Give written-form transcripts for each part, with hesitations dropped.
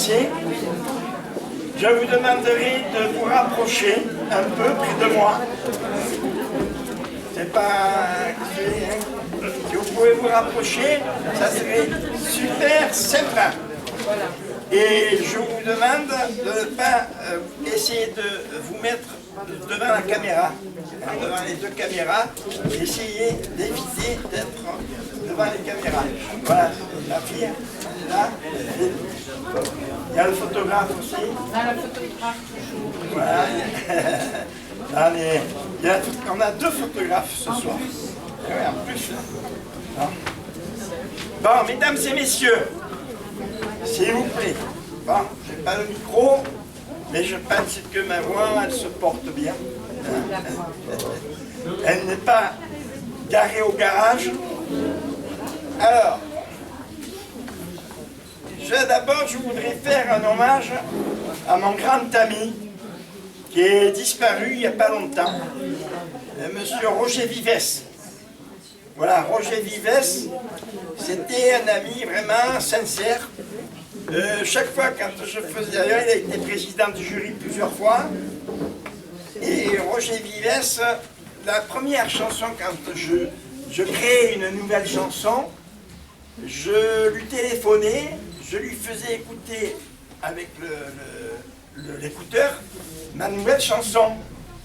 commencer, je vous demanderai de vous rapprocher un peu près de moi. C'est pas... Si vous pouvez vous rapprocher, ça serait super sympa. Et je vous demande de ne pas essayer de vous mettre devant la caméra, devant les deux caméras, essayez d'éviter d'être devant les caméras. Voilà, la fille, elle est là. Il y a le photographe aussi. Ah, le photographe. Voilà. Allez, on a deux photographes ce soir. Oui, en plus. Hein. Bon, mesdames et messieurs, s'il vous plaît. Bon, je n'ai pas le micro, mais je pense que ma voix, elle se porte bien. Elle n'est pas garée au garage. Alors, d'abord, je voudrais faire un hommage à mon grand ami qui est disparu il n'y a pas longtemps, monsieur Roger Vivès. Voilà, Roger Vivès, c'était un ami vraiment sincère. Chaque fois quand je faisais, d'ailleurs il a été président du jury plusieurs fois, et Roger Vivès, la première chanson, quand je créais une nouvelle chanson, je lui téléphonais, je lui faisais écouter avec l'écouteur ma nouvelle chanson,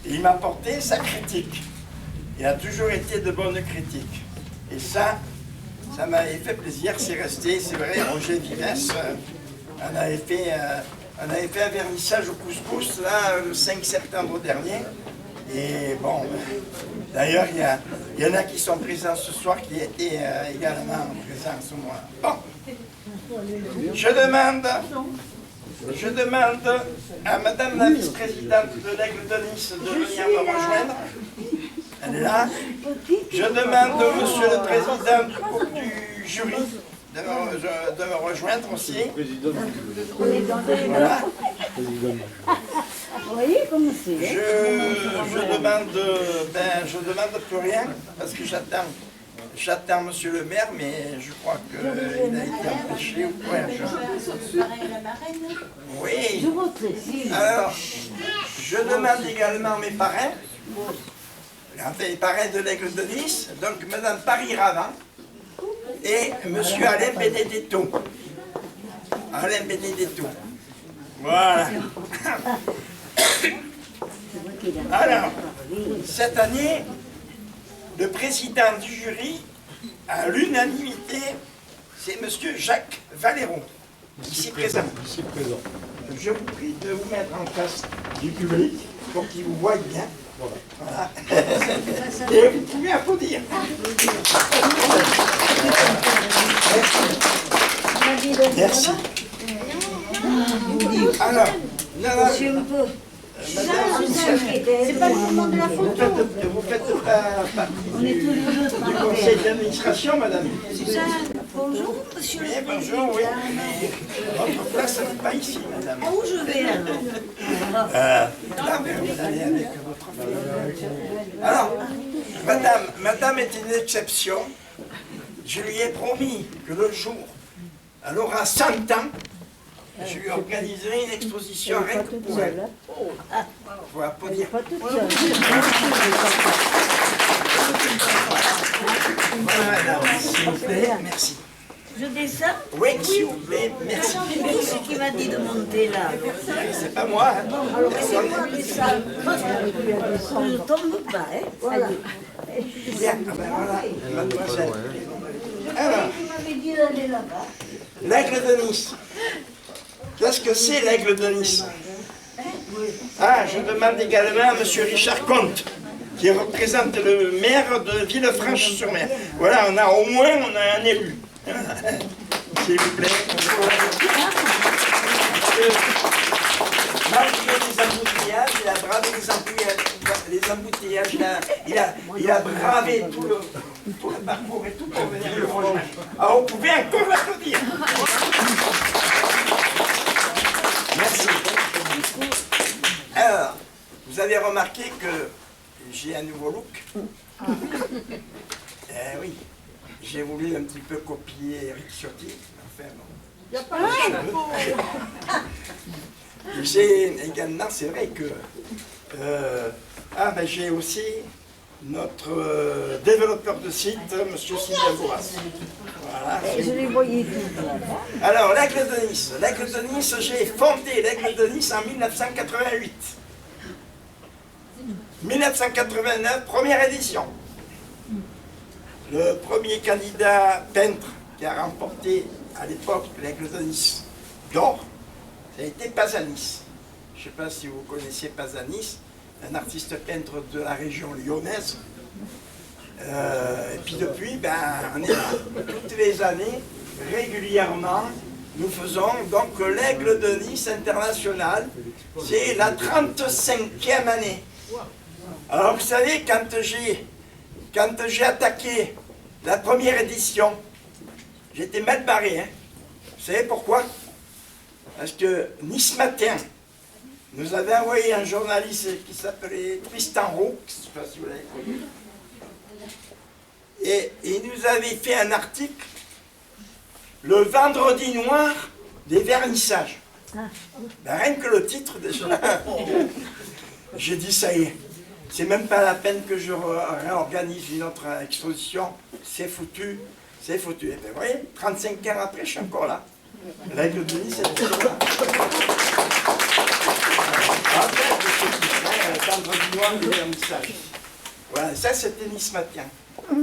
et il m'apportait sa critique. Il a toujours été de bonnes critiques, et ça m'avait fait plaisir, c'est resté, c'est vrai, Roger Vivès. On avait fait un vernissage au couscous là, le 5 septembre dernier. Et bon, d'ailleurs, il y en a qui sont présents ce soir qui étaient également présents ce mois. Bon, je demande à Madame la vice-présidente de l'Aigle de Nice de venir me rejoindre. Elle est là. Je demande au monsieur le président du jury de me rejoindre aussi. Voilà. Vous voyez comment c'est? Je demande plus rien parce que j'attends monsieur le maire, mais je crois qu'il a été empêché ou quoi. Oui. Alors, je demande également mes parrains, les parrains de l'Aigle de Nice, donc madame Paris-Ravin et monsieur Alain Benedetto. Alain Benedetto. Voilà. Alors, cette année, le président du jury, à l'unanimité, c'est monsieur Jacques Valéron, ici présent. Je vous prie de vous mettre en face du public pour qu'il vous voie bien. Voilà. Et vous pouvez applaudir. Merci. Alors, C'est pas le moment de la photo. vous faites partie du conseil d'administration, madame. Bonjour, monsieur. Oui, bonjour, oui. Votre place n'est pas ici, madame. Où je vais alors? Là, vous allez avec votre fille. Alors, madame est une exception. Je lui ai promis que le jour, elle aura 100 ans, je lui organiserai une exposition rien que pour elle. Faut applaudir. Voilà, madame, s'il vous plaît, merci. Je descends? Oui, s'il vous plaît, merci. Mais qui c'est qui m'a dit de monter là? C'est pas moi, hein. Laissez-moi descendre. Je ne tombe pas, hein? Voilà. Bien, ah ben voilà, mademoiselle. Alors, Tu m'avais dit d'aller là-bas. l'Aigle de Nice. Qu'est-ce que c'est l'Aigle de Nice? Ah, je demande également à M. Richard Comte, qui représente le maire de Villefranche-sur-Mer. Voilà, au moins un élu. S'il vous plaît. Malgré les embouteillages, il a bravé les embouteillages, il a bravé tout le parcours et tout pour venir le rejoindre. Alors, vous pouvez encore l'applaudir. Merci. Alors, vous avez remarqué que j'ai un nouveau look. Eh oui, j'ai voulu un petit peu copier Eric Ciotti. Enfin, bon. Il n'y a pas de chapeau. J'ai également, c'est vrai que... j'ai aussi notre développeur de site, M. Sylvain Bourras. Voilà. Je les voyais tous. Alors, l'Aigle de Nice. L'Aigle de Nice, j'ai fondé l'Aigle de Nice en 1988. 1989, première édition. Le premier candidat peintre qui a remporté à l'époque l'Aigle de Nice d'or, ça a été Pazanis. Je ne sais pas si vous connaissez Pazanis, un artiste peintre de la région lyonnaise. Et puis depuis, on est là. Toutes les années, régulièrement, nous faisons donc l'Aigle de Nice international. C'est la 35e année. Alors vous savez, quand j'ai attaqué la première édition, j'étais mal barré. Hein. Vous savez pourquoi? Parce que Nice Matin nous avait envoyé un journaliste qui s'appelait Tristan Roux, je ne sais pas si vous l'avez connu, et il nous avait fait un article, le vendredi noir des vernissages. Rien que le titre déjà, j'ai dit ça y est, c'est même pas la peine que je réorganise une autre exposition, c'est foutu, c'est foutu. Et bien, vous voyez, 35 ans après, je suis encore là. L'Aigle de Nice est toujours là. Vendredi noir des vernissages. Voilà, ça c'était Nice Matin.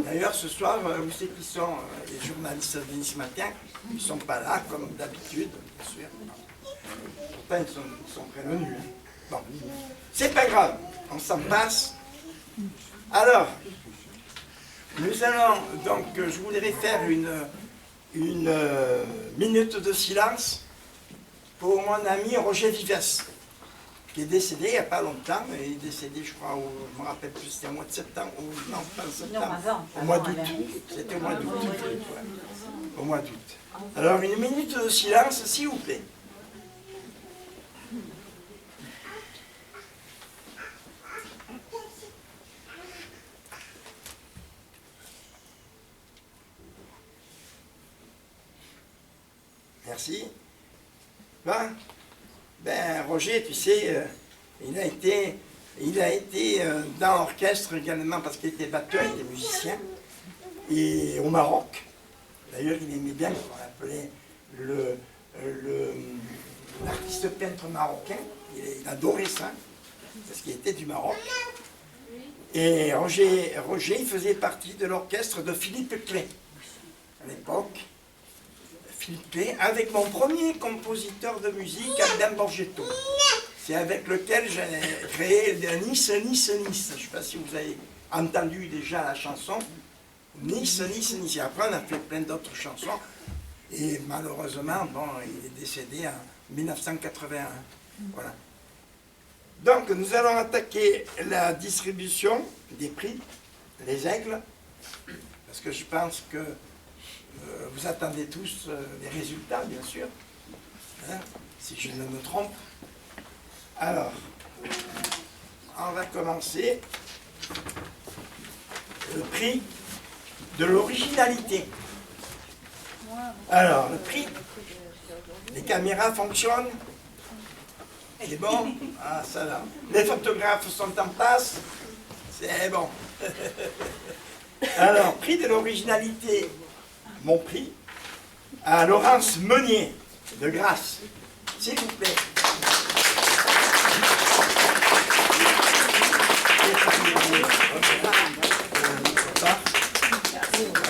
D'ailleurs, ce soir, vous savez qui sont les journalistes de Nice Matin? Ils ne sont pas là, comme d'habitude, bien sûr. Pourtant, ils sont prévenus. Hein. Bon, c'est pas grave, on s'en passe. Alors, nous allons, donc, je voudrais faire une minute de silence pour mon ami Roger Vives, qui est décédé il n'y a pas longtemps. Il est décédé, je crois, je ne me rappelle plus, c'était au mois de septembre, non, pas en septembre, au mois d'août. C'était au mois d'août. Ouais. Au mois d'août. Alors, une minute de silence, s'il vous plaît. Merci. Roger, tu sais, il a été dans l'orchestre également parce qu'il était batteur, il était musicien, et au Maroc. D'ailleurs, il aimait bien ce qu'on appelait l'artiste peintre marocain. Il adorait ça, parce qu'il était du Maroc. Et Roger, il faisait partie de l'orchestre de Philippe Clay, à l'époque. Philippe Clay, avec mon premier compositeur de musique, Adam Borgetto. C'est avec lequel j'ai créé Nice, Nice, Nice. Je ne sais pas si vous avez entendu déjà la chanson. Nice, Nice, Nice. Et après, on a fait plein d'autres chansons. Et malheureusement, bon, il est décédé en 1981. Voilà. Donc, nous allons attaquer la distribution des prix, les aigles, parce que je pense que vous attendez tous les résultats, bien sûr, hein, si je ne me trompe. Alors, on va commencer. Le prix de l'originalité. Alors, le prix, les caméras fonctionnent. C'est bon? Ah, ça là. Les photographes sont en place. C'est bon. Alors, prix de l'originalité. Mon prix à Laurence Meunier de Grasse, s'il vous plaît.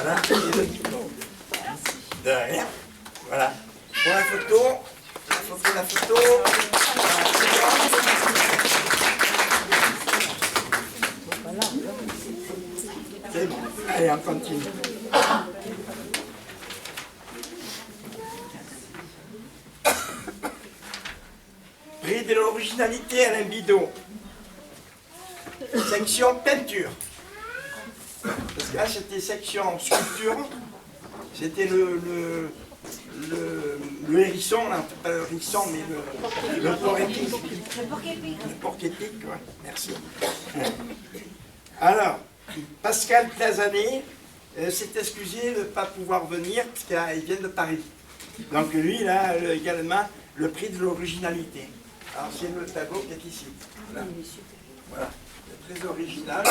Voilà, de rien. Voilà. Pour la photo, la photo. C'est bon. Allez, on continue. Prix de l'originalité Alain Bidot. Section peinture. Parce que là c'était section sculpture. C'était le hérisson, là, pas le hérisson, mais le porc-épic. Le porc-épic, ouais, merci. Alors, Pascal Plazané s'est excusé de ne pas pouvoir venir parce qu'il vient de Paris. Donc lui, il a également le prix de l'originalité. Alors c'est le tableau qui est ici. Voilà. Voilà. C'est très original.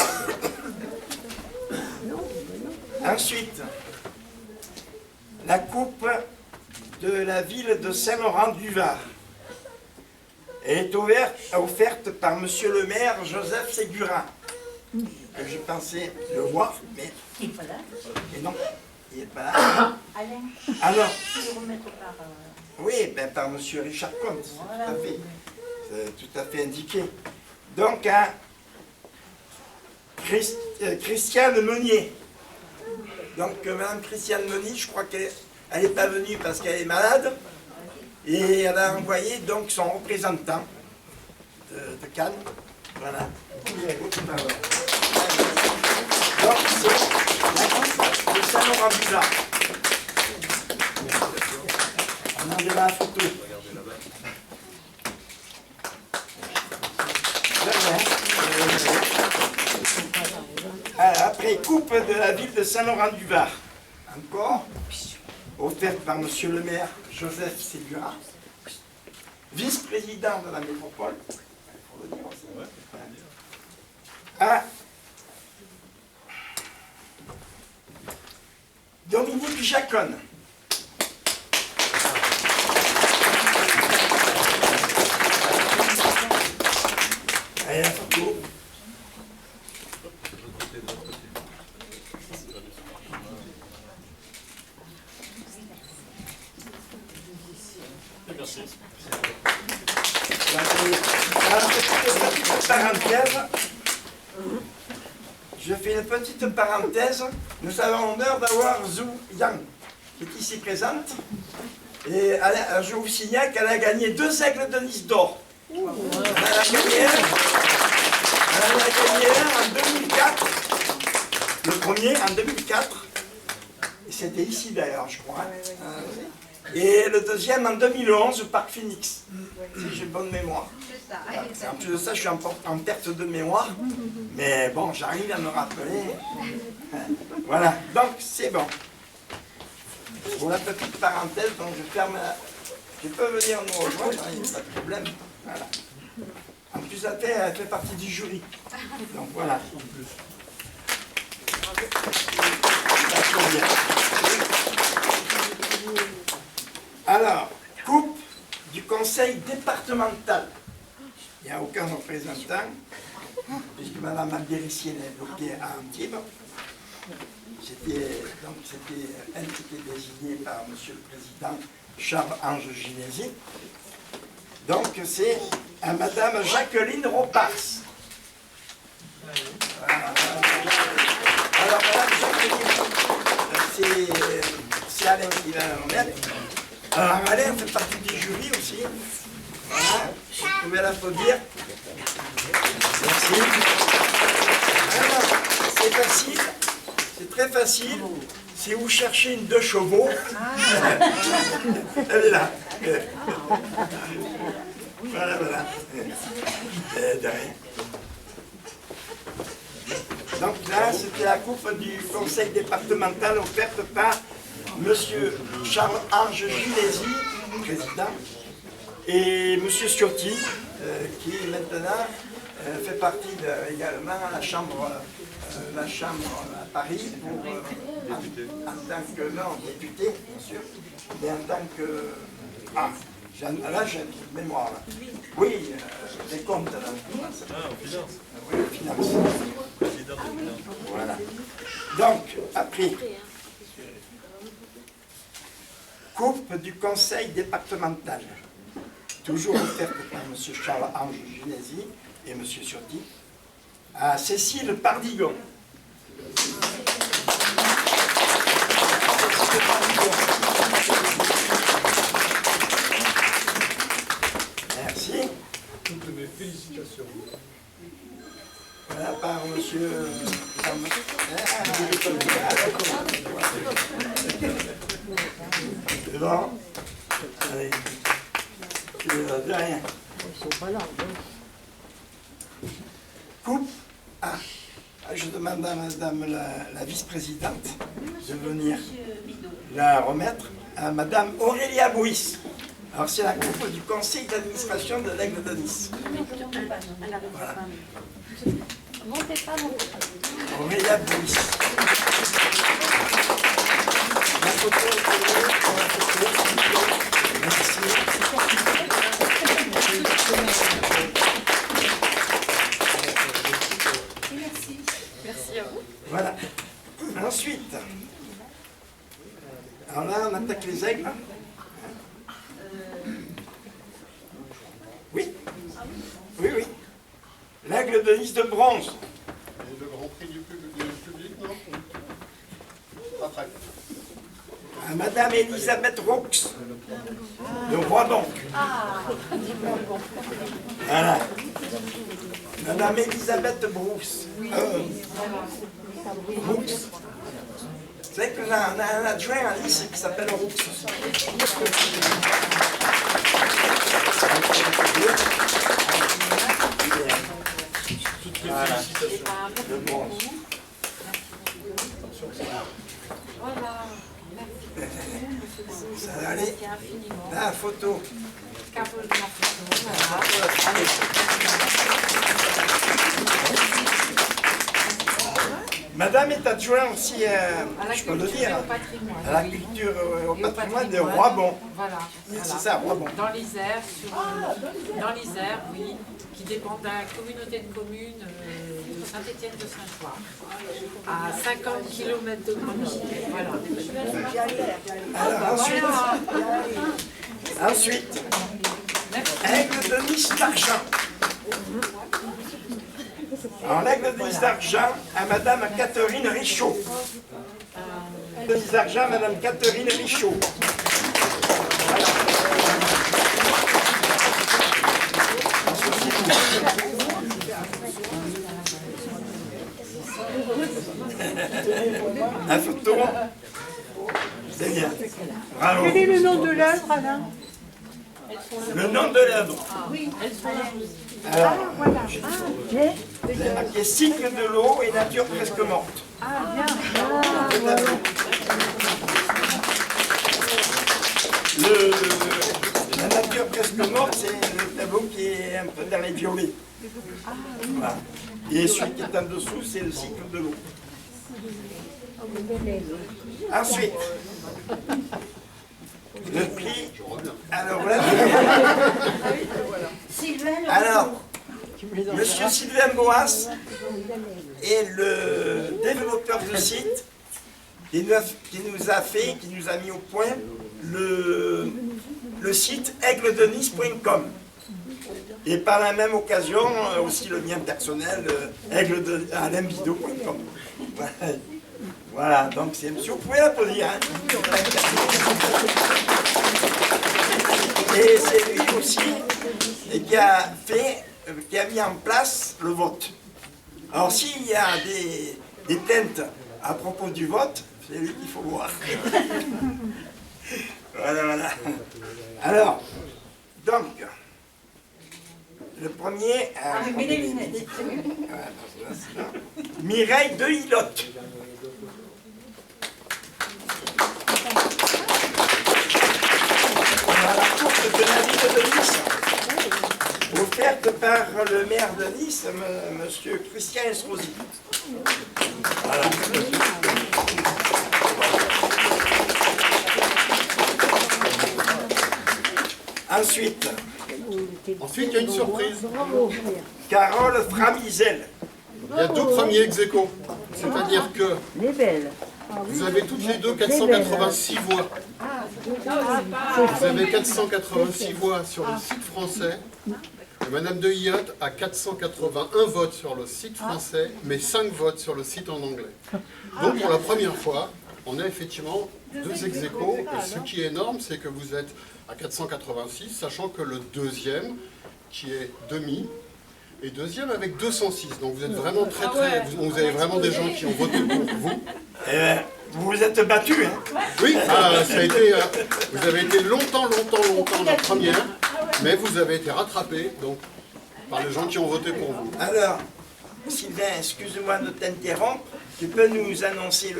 Ensuite, la coupe de la ville de Saint-Laurent-du-Var est offerte par monsieur le maire Joseph Ségura, que je pensais le voir, mais non, il n'est pas là. Alors, oui, ben, par monsieur Richard Comte, c'est tout à fait indiqué. Donc, à Christiane Meunier. Donc, madame Christiane Meunier, je crois qu'elle n'est pas venue parce qu'elle est malade. Et elle a envoyé donc son représentant de Cannes. Voilà. Donc, c'est la coupe de Saint-Laurent-du-Var. On en verra la photo. Après, coupe de la ville de Saint-Laurent-du-Var. Encore, offerte par monsieur le maire Joseph Ségura, vice-président de la métropole, il faut le dire aussi, à Dominique Jaconne. Allez, la photo. Je fais une petite parenthèse. Nous avons l'honneur d'avoir Zhu Yang, qui est ici présente. Et je vous signale qu'elle a gagné 2 aigles de Nice d'or. Elle en a gagné un en 2004. Le premier en 2004. Et c'était ici d'ailleurs, je crois. Et le deuxième en 2011 au Parc Phoenix, si j'ai bonne mémoire. En plus de ça, je suis en perte de mémoire, mais bon, j'arrive à me rappeler. Voilà, donc c'est bon. Pour la petite parenthèse, donc je ferme. Tu peux venir nous rejoindre, il n'y a pas de problème. Voilà. En plus, elle fait partie du jury. Donc voilà. Alors, coupe du conseil départemental. Il n'y a aucun représentant, puisque Mme Albérici est bloquée à Antibes. C'était elle qui était désignée par M. le Président Charles-Ange Ginesi. Donc c'est à Mme Jacqueline Ropars. Alors Mme Jacqueline, c'est Alain qui va la remettre. Alors Alain fait partie du jury aussi. Voilà, vous pouvez l'applaudir. Merci. Alors, c'est facile, c'est très facile. Si vous cherchez une 2 chevaux, elle est là. Voilà, voilà. De rien. Donc là, c'était la coupe du conseil départemental offerte par M. Charles-Ange Ginesi, président, et M. Ciotti, qui maintenant fait partie également à la chambre à Paris, en tant que, non, député, bien sûr, mais en tant que... Ah, là j'ai une mémoire. Là. Oui, les comptes, là. Oui, les finances. Voilà. Donc, après, coupe du conseil départemental, toujours offerte par M. Charles-Ange Ginesi et M. Ciotti, à Cécile Pardigon. Merci. Toutes mes félicitations. Voilà, par monsieur... C'est bon. Allez. De rien. Coupe. Ah, je demande à madame la vice-présidente de venir la remettre. à Madame Aurélia Bouis. Alors c'est la coupe du conseil d'administration de l'Aigle de Nice. Voilà. Aurélia Bouis. La photo, merci. Merci à vous. Voilà. Ensuite, alors là, on attaque les aigles. Oui. Oui, oui. L'aigle de Nice de bronze. Et le grand prix du public, non? Après. À Madame Elisabeth Roux, de Roibon. Voilà. Madame Elisabeth Brousse. Roux. Vous savez qu'on a un adjoint à Nice qui s'appelle Roux. Voilà. Le bronze. Voilà. Ça va aller. La photo. Carole de la photo, voilà. Madame est adjointe aussi, je peux le dire, à la culture, au patrimoine de Roibon. Voilà. C'est ça, Roibon. Dans l'Isère, dans l'Isère, oui, qui dépend de la communauté de communes de Saint-Étienne de Saint-Ouen, à 50 km de Grenoble. Voilà. Alors, ensuite, Aigle de Nice d'argent. Alors, l'Aigle de Nice d'argent à Madame Catherine Richaud. De Nice d'argent, Madame Catherine Richaud. La photo, c'est bien. Bravo. Quel est le nom de l'œuvre, Alain? Le nom de l'œuvre. Alors, c'est marqué cycle de l'eau et nature presque morte. La nature presque morte, c'est le tableau qui est un peu dans les violets. Voilà. Et celui qui est en dessous, c'est le cycle de l'eau. Ensuite, le prix. Alors là, alors, Monsieur Sylvain Boas est le développeur de site qui nous a mis au point le site aigledenice.com. Et par la même occasion, aussi le mien personnel, aigledenice.com. Voilà, donc c'est monsieur, vous pouvez l'applaudir. Hein. Et c'est lui aussi qui a mis en place le vote. Alors s'il y a des teintes à propos du vote, c'est lui qu'il faut voir. Voilà. Alors, donc, le premier... mets les lunettes. Mireille de Hilotte. La course de la ville de Nice, offerte par le maire de Nice, monsieur Christian Estrosi. Voilà. Ensuite, il y a une surprise. Carole Framizel. Il y a deux premiers ex-aequo. C'est-à-dire que vous avez toutes les deux 486 voix. Vous avez 486 voix sur le site français. Et Madame de Hillotte a 481 votes sur le site français, mais 5 votes sur le site en anglais. Donc pour la première fois, on a effectivement deux ex-aequo. Ce qui est énorme, c'est que vous êtes à 486, sachant que le deuxième, qui est demi, est deuxième avec 206. Donc vous êtes vraiment vous avez vraiment des gens qui ont voté pour vous. Vous vous êtes battu, hein? Oui, ça a été, vous avez été longtemps la première, mais vous avez été rattrapé donc, par les gens qui ont voté pour vous. Alors, Sylvain, excuse-moi de t'interrompre, tu peux nous annoncer,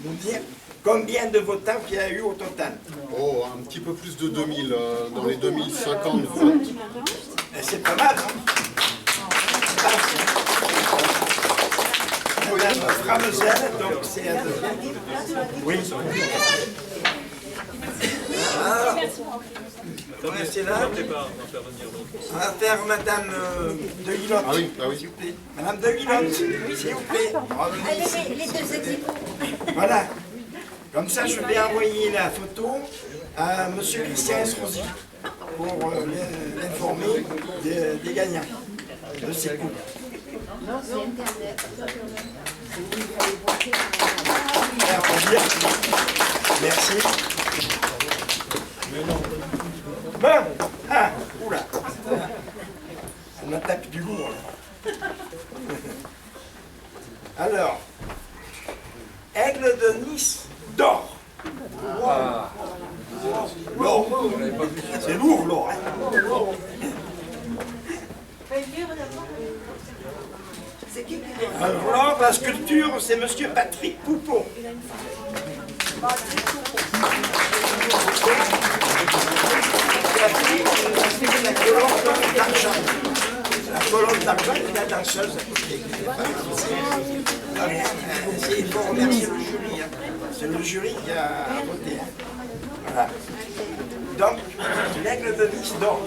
nous dire Combien de votants qu'il y a eu au total? Oh, un petit peu plus de 2000, dans les 2050 votes. C'est pas mal, hein? Madame Framezel, donc c'est un deuxième. Oui. Alors, c'est là. On va faire Madame de Guilotte. Ah oui, ah oui. S'il vous plaît. Madame de Guilotte, s'il vous plaît. Revenez ici. Les deux équipes. Voilà. Comme ça, je vais envoyer la photo à M. Christian Estrosi pour l'informer des gagnants de ces coupes. Merci. Bon, ah, oula. On attaque du lourd. Alors, Aigle de Nice d'or. L'or. C'est lourd l'or. Hein. Alors, la sculpture, c'est monsieur Patrick Poupeau. La colonne d'argent. La colonne d'argent et la danseuse à côté. Il faut remercier le jury. Hein. C'est le jury qui a voté. Hein. Voilà. Donc, l'aigle de Nice d'or.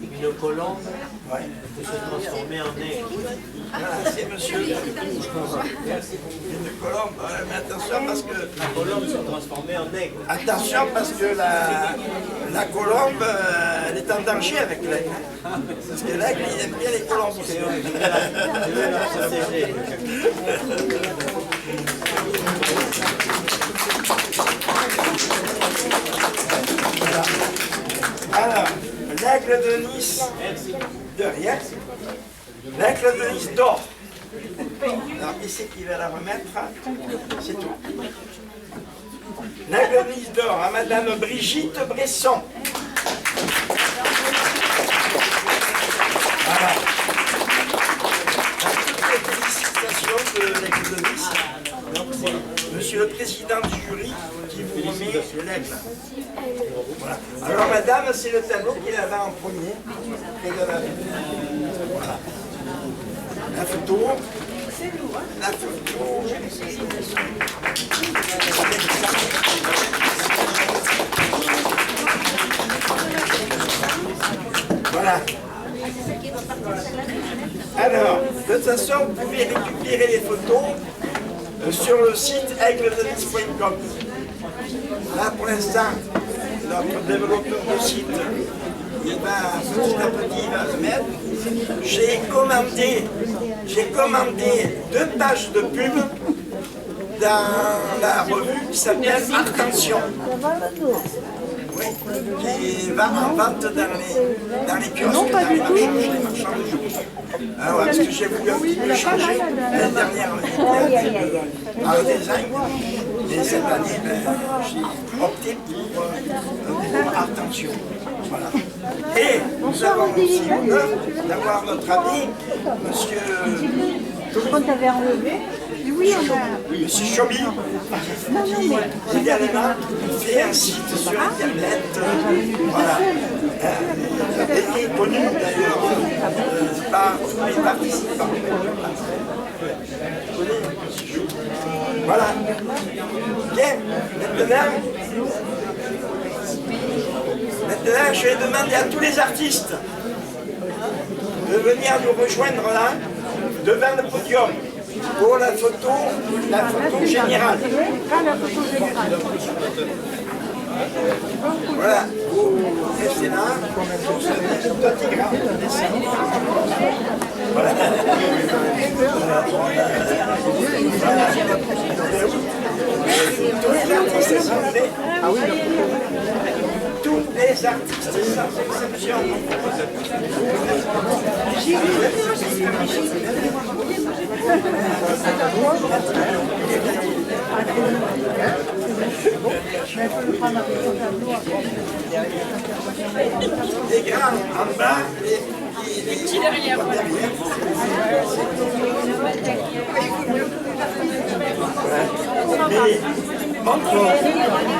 Une colombe Ouais. peut se transformer en aigle. Voilà, c'est monsieur. Une colombe. Mais attention parce que. La colombe se transformait en aigle. Attention parce que la colombe, elle est en danger avec l'aigle. Parce que l'aigle, il aime bien les colombes aussi. Je vais la protéger. Alors, l'aigle de Nice, de rien. L'aigle de Nice d'or. Alors, qui c'est qui va la remettre? C'est tout. L'aigle de Nice d'or à Madame Brigitte Bresson. Voilà. Félicitations de l'aigle de Nice. Donc, c'est monsieur le président du jury qui vous remet l'aigle. Voilà. Alors, madame, c'est le tableau qu'il avait en premier. Voilà. La photo. La photo. Voilà. Alors, de toute façon, vous pouvez récupérer les photos sur le site aigledenis.com. Là, pour l'instant, notre développeur de site, il va petit à petit il va le mettre. J'ai commandé 2 pages de pub dans la revue qui s'appelle Attention. Oui, qui va en vente dans les kiosques, dans les marchands de journaux. Ah ouais, parce que j'ai voulu un petit peu changer l'année dernière par le design. Et cette année, j'ai opté pour Attention. Voilà. Et nous avons aussi l'honneur d'avoir notre ami, monsieur. On t'avait enlevé. Oui, on a. Monsieur Chobi, qui également fait un site sur Internet. Voilà. Et qui est connu d'ailleurs par tous les participants. Voilà. Bien. Maintenant, je vais demander à tous les artistes de venir nous rejoindre là, devant le podium, pour la photo générale. Voilà, vous restez là, vous avez un petit grain de dessin. Voilà. Tous les artistes sont venus. Ah oui. Tous les artistes sans exception. Les grands en bas, les petits derrière. encore.